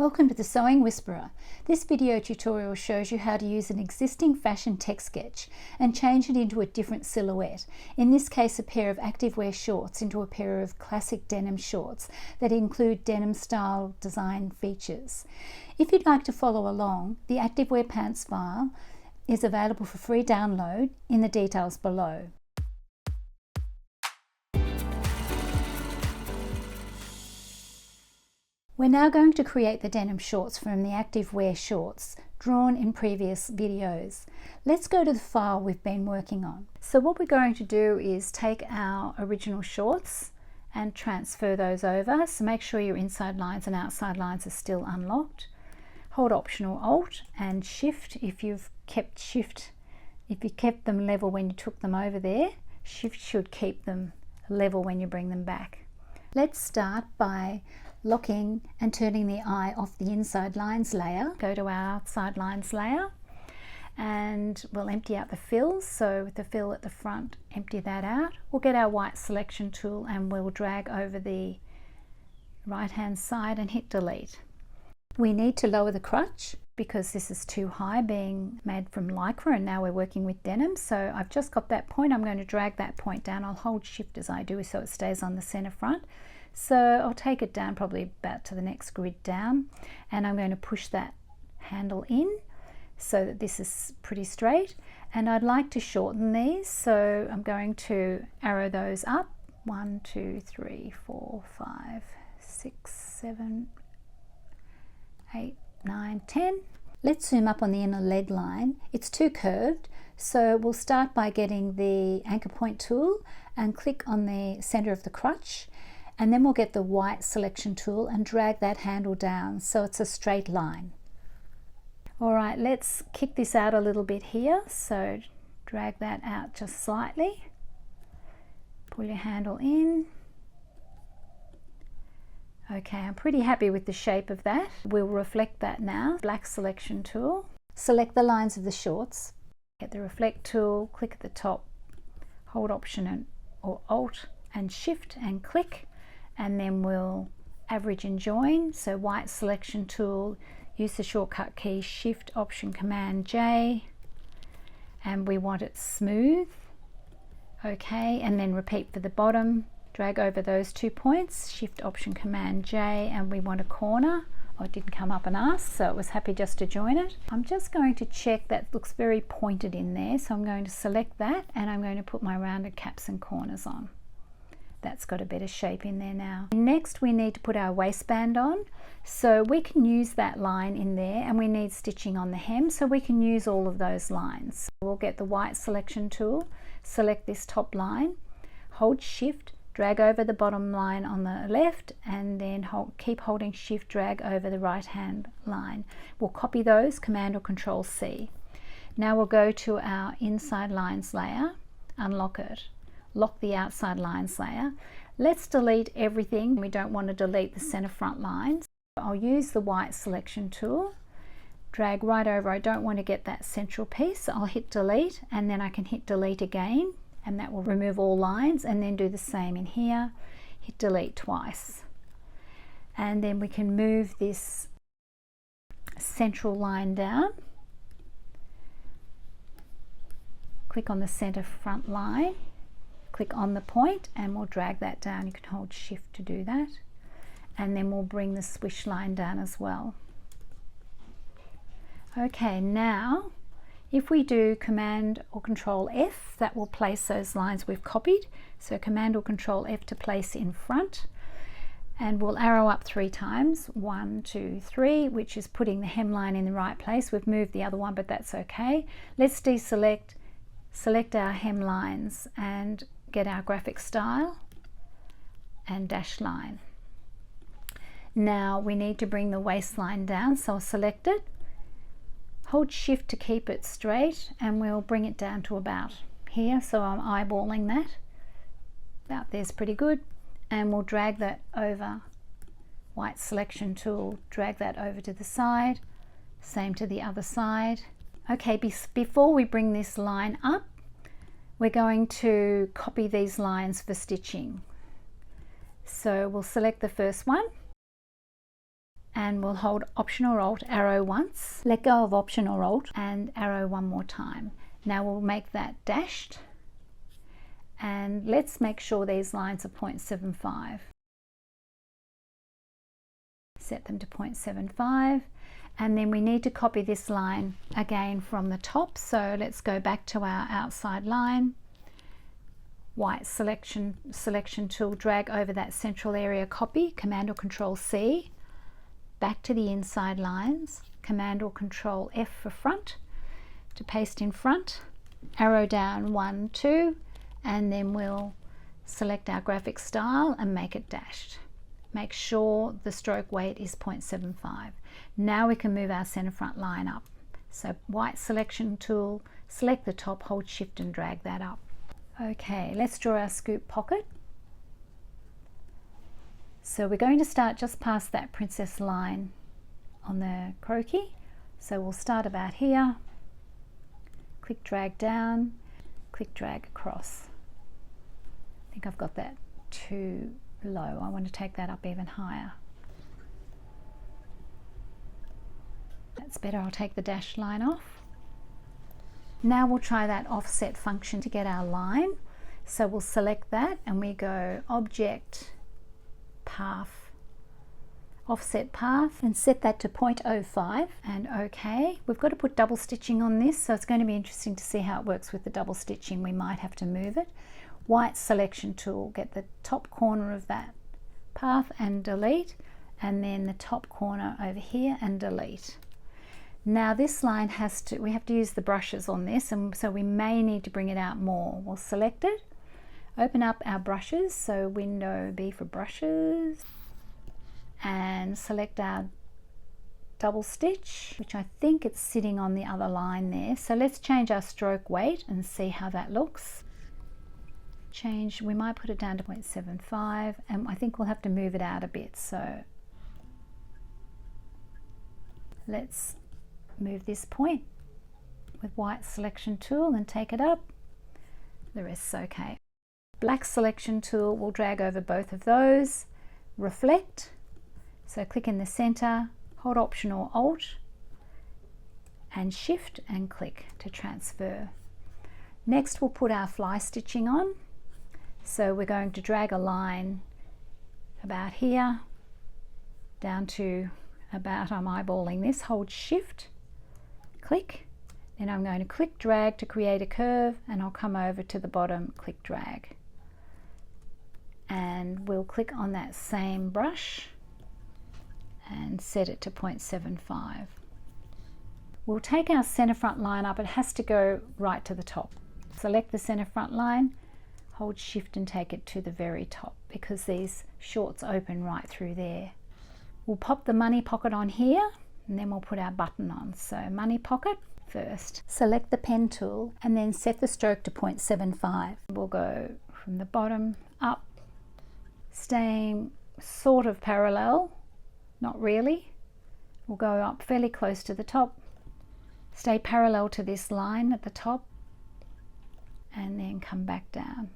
Welcome to the Sewing Whisperer. This video tutorial shows you how to use an existing fashion text sketch and change it into a different silhouette. In this case, a pair of activewear shorts into a pair of classic denim shorts that include denim style design features. If you'd like to follow along, the activewear pants file is available for free download in the details below. We're now going to create the denim shorts from the activewear shorts drawn in previous videos. Let's go to the file we've been working on. So what we're going to do is take our original shorts and transfer those over. So make sure your inside lines and outside lines are still unlocked. Hold Optional Alt and Shift if you've kept them level when you took them over there. Shift should keep them level when you bring them back. Let's start by locking and turning the eye off the inside lines layer. Go to our outside lines layer and we'll empty out the fills. So with the fill at the front, empty that out. We'll get our white selection tool and we'll drag over the right hand side and hit delete. We need to lower the crotch because this is too high, being made from lycra, and now we're working with denim. So I've just got that point. I'm going to drag that point down. I'll hold Shift as I do so it stays on the center front. So I'll take it down probably about to the next grid down, and I'm going to push that handle in so that this is pretty straight. And I'd like to shorten these, so I'm going to arrow those up. 1, 2, 3, 4, 5, 6, 7, 8, 9, 10. Let's zoom up on the inner leg line. It's too curved, so we'll start by getting the anchor point tool and click on the center of the crotch. And then we'll get the white selection tool and drag that handle down so it's a straight line. All right, let's kick this out a little bit here. So drag that out just slightly. Pull your handle in. Okay, I'm pretty happy with the shape of that. We'll reflect that now. Black selection tool. Select the lines of the shorts. Get the reflect tool, click at the top, hold Option or Alt and Shift and click. And then we'll average and join. So white selection tool, use the shortcut key Shift Option Command J, and we want it smooth. Okay, and then repeat for the bottom. Drag over those 2 points, Shift Option Command J, and we want a corner. Oh, it didn't come up and ask, so it was happy just to join it. I'm just going to check that looks very pointed in there, so I'm going to select that and I'm going to put my rounded caps and corners on. That's got a better shape in there now. Next we need to put our waistband on, so we can use that line in there, and we need stitching on the hem, so we can use all of those lines. We'll get the white selection tool, select this top line, hold Shift, drag over the bottom line on the left, and then keep holding Shift, drag over the right hand line. We'll copy those, Command or Control C. Now we'll go to our inside lines layer, unlock it. Lock the outside lines layer. Let's delete everything. We don't want to delete the center front lines. I'll use the white selection tool, drag right over. I don't want to get that central piece. I'll hit delete, and then I can hit delete again, and that will remove all lines, and then do the same in here. Hit delete twice. And then we can move this central line down. Click on the center front line. Click on the point and we'll drag that down. You can hold Shift to do that, and then we'll bring the swish line down as well. Okay, now if we do Command or Control F, that will place those lines we've copied. So Command or Control F to place in front, and we'll arrow up 3 times. 1, 2, 3, which is putting the hemline in the right place. We've moved the other one, but that's okay. Let's deselect, select our hem lines and get our graphic style and dash line. Now we need to bring the waistline down, so I'll select it, hold Shift to keep it straight, and we'll bring it down to about here. So I'm eyeballing that. About there's pretty good, and we'll drag that over. White selection tool, drag that over to the side, same to the other side. Okay, before we bring this line up, we're going to copy these lines for stitching. So we'll select the first one, and we'll hold Option or Alt arrow once, let go of Option or Alt and arrow one more time. Now we'll make that dashed, and let's make sure these lines are 0.75. Set them to 0.75, and then we need to copy this line again from the top. So let's go back to our outside line, white selection tool, drag over that central area, copy, Command or Control C, back to the inside lines, Command or Control F for front to paste in front, arrow down 1, 2, and then we'll select our graphic style and make it dashed. Make sure the stroke weight is 0.75. Now we can move our center front line up. So white selection tool, select the top, hold shift and drag that up. Okay, let's draw our scoop pocket. So we're going to start just past that princess line on the croquis. So we'll start about here, click drag down, click drag across. I think I've got that too low. I want to take that up even higher. That's better. I'll take the dashed line off. Now we'll try that offset function to get our line. So we'll select that and we go Object, Path, Offset Path, and set that to 0.05 and OK. We've got to put double stitching on this, so it's going to be interesting to see how it works with the double stitching. We might have to move it. White selection tool, get the top corner of that path and delete, and then the top corner over here and delete. Now this line we have to use the brushes on this, and so we may need to bring it out more. We'll select it, open up our brushes, so window B for brushes, and select our double stitch, which I think it's sitting on the other line there. So let's change our stroke weight and see how that looks. We might put it down to 0.75, and I think we'll have to move it out a bit. So let's move this point with white selection tool and take it up. The rest's okay. Black selection tool will drag over both of those, reflect, so click in the center, hold Option or Alt and Shift and click to transfer. Next we'll put our fly stitching on. So we're going to drag a line about here down to about, I'm eyeballing this, hold Shift, click, then I'm going to click drag to create a curve, and I'll come over to the bottom, click drag, and we'll click on that same brush and set it to 0.75. We'll take our center front line up. It has to go right to the top. Select the center front line, hold Shift and take it to the very top, because these shorts open right through there. We'll pop the money pocket on here, and then we'll put our button on. So money pocket first. Select the pen tool and then set the stroke to 0.75. We'll go from the bottom up, staying sort of parallel, not really. We'll go up fairly close to the top, stay parallel to this line at the top, and then come back down.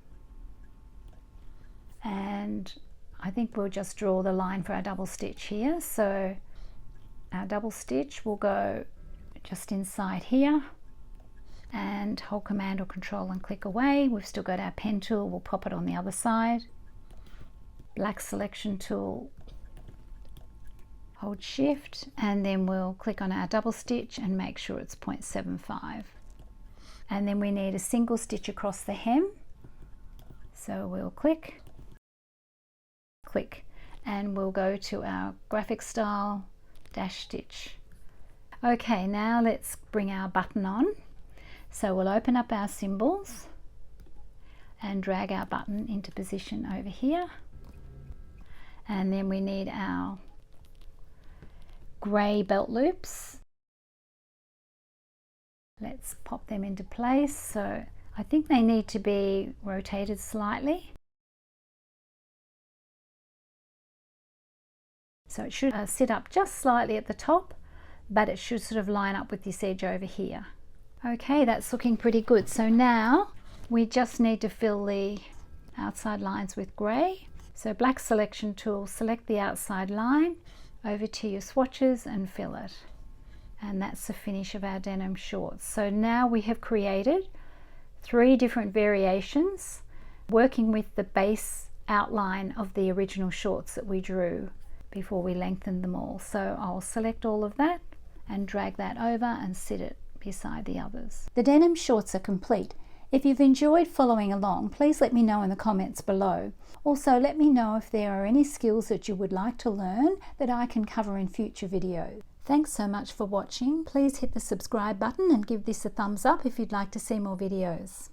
And I think we'll just draw the line for our double stitch here. So our double stitch will go just inside here, and hold Command or Control and click away. We've still got our pen tool, we'll pop it on the other side. Black selection tool, hold Shift, and then we'll click on our double stitch and make sure it's 0.75. And then we need a single stitch across the hem. So we'll click, and we'll go to our graphic style, dash stitch. Okay, now let's bring our button on. So we'll open up our symbols and drag our button into position over here. And then we need our grey belt loops. Let's pop them into place. So I think they need to be rotated slightly. So it should sit up just slightly at the top, but it should sort of line up with this edge over here. Okay, that's looking pretty good. So now we just need to fill the outside lines with grey. So black selection tool, select the outside line, over to your swatches and fill it. And that's the finish of our denim shorts. So now we have created 3 different variations, working with the base outline of the original shorts that we drew before we lengthened them all. So I'll select all of that and drag that over and sit it beside the others. The denim shorts are complete. If you've enjoyed following along, please let me know in the comments below. Also, let me know if there are any skills that you would like to learn that I can cover in future videos. Thanks so much for watching. Please hit the subscribe button and give this a thumbs up if you'd like to see more videos.